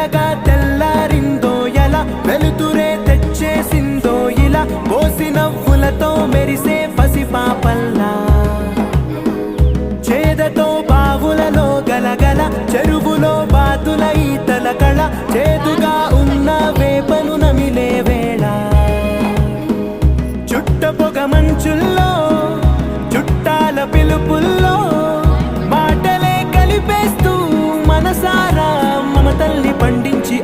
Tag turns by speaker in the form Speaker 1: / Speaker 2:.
Speaker 1: తెల్లగా తెల్లారిందో ఎలా, వెలుతురే తెచ్చేసిందో ఇలా, పోసి నవ్వులతో మెరిసే పసిపాపల్లా. చేదతో బావులలో గలగల, చెరువులో బాతుల ఈతల కళ, చేదుగా ఉన్న వేపను నమిలే వేళ. చుట్ట పొగ మంచుల్లో చుట్టాల పిలుపుల్లో మాటలే కలిపేస్తూ మనసారా మమతల్ని పండించి